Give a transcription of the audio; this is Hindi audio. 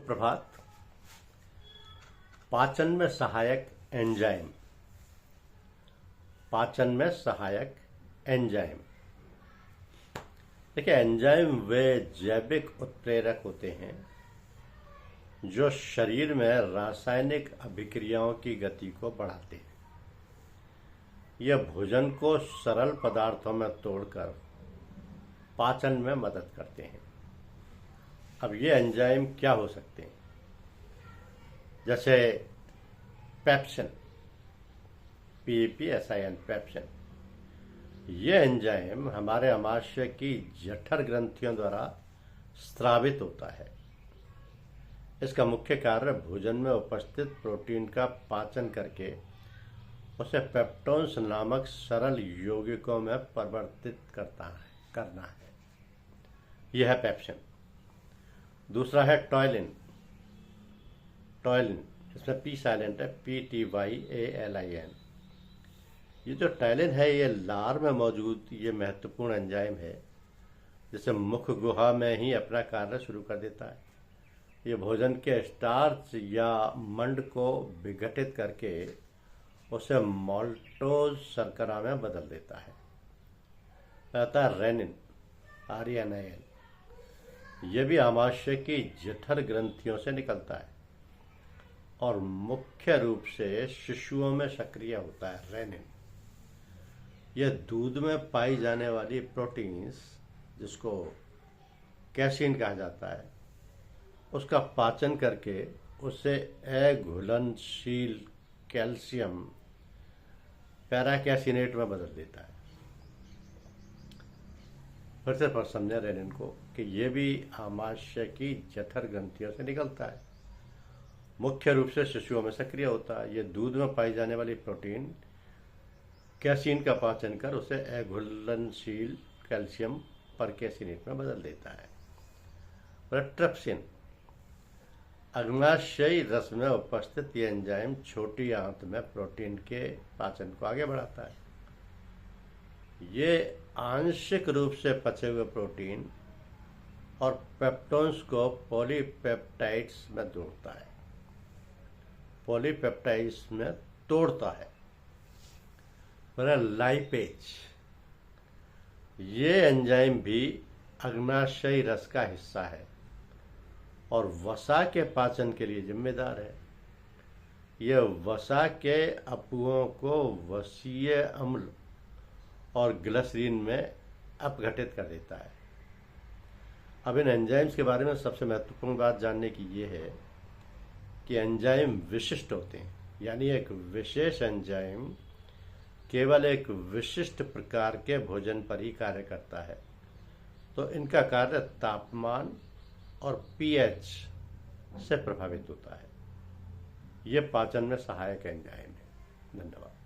सुप्रभात। पाचन में सहायक एंजाइम। पाचन में सहायक एंजाइम देखिए, एंजाइम वे जैविक उत्प्रेरक होते हैं जो शरीर में रासायनिक अभिक्रियाओं की गति को बढ़ाते हैं। यह भोजन को सरल पदार्थों में तोड़कर पाचन में मदद करते हैं। अब ये एंजाइम क्या हो सकते हैं? जैसे पेप्सिन, PAPSIN, पेप्सिन। ये एंजाइम हमारे आमाशय की जठर ग्रंथियों द्वारा स्रावित होता है। इसका मुख्य कार्य भोजन में उपस्थित प्रोटीन का पाचन करके उसे पेप्टोन्स नामक सरल यौगिकों में परिवर्तित करना है। यह है पेप्सिन। दूसरा है टॉयलिन। इसमें P साइलेंट है, PTYALIN। ये जो टॉयलिन है ये लार में मौजूद ये महत्वपूर्ण एंजाइम है जिसे मुख गुहा में ही अपना कार्य शुरू कर देता है। ये भोजन के स्टार्च या मंड को विघटित करके उसे माल्टोज शर्करा में बदल देता है। रहता है रेनिन, RENIN। यह भी आमाशय की जठर ग्रंथियों से निकलता है और मुख्य रूप से शिशुओं में सक्रिय होता है। रेनिन यह दूध में पाई जाने वाली प्रोटीन्स, जिसको कैसीन कहा जाता है, उसका पाचन करके उसे अघुलनशील कैल्शियम पैराकैसिनेट में बदल देता है। फिर से पर समझे रेनिन को कि यह भी आमाशय की जठर ग्रंथियों से निकलता है, मुख्य रूप से शिशुओं में सक्रिय होता है। यह दूध में पाई जाने वाली प्रोटीन कैसीन का पाचन कर उसे अघुलनशील कैल्शियम परकैसिनेट में बदल देता है। ट्रिप्सिन, अग्नाशयी रस में उपस्थित यह एंजाइम छोटी आंत में प्रोटीन के पाचन को आगे बढ़ाता है। ये आंशिक रूप से पचे हुए प्रोटीन और पेप्टोन्स को पॉलीपेप्टाइड्स में तोड़ता है। लाइपेज, ये एंजाइम भी अग्नाशयी रस का हिस्सा है और वसा के पाचन के लिए जिम्मेदार है। यह वसा के अणुओं को वसीय अम्ल और ग्लिसरीन में अपघटित कर देता है। अब इन एंजाइम्स के बारे में सबसे महत्वपूर्ण बात जानने की ये है कि एंजाइम विशिष्ट होते हैं, यानी एक विशेष एंजाइम केवल एक विशिष्ट प्रकार के भोजन पर ही कार्य करता है। तो इनका कार्य तापमान और pH से प्रभावित होता है। ये पाचन में सहायक एंजाइम है। धन्यवाद।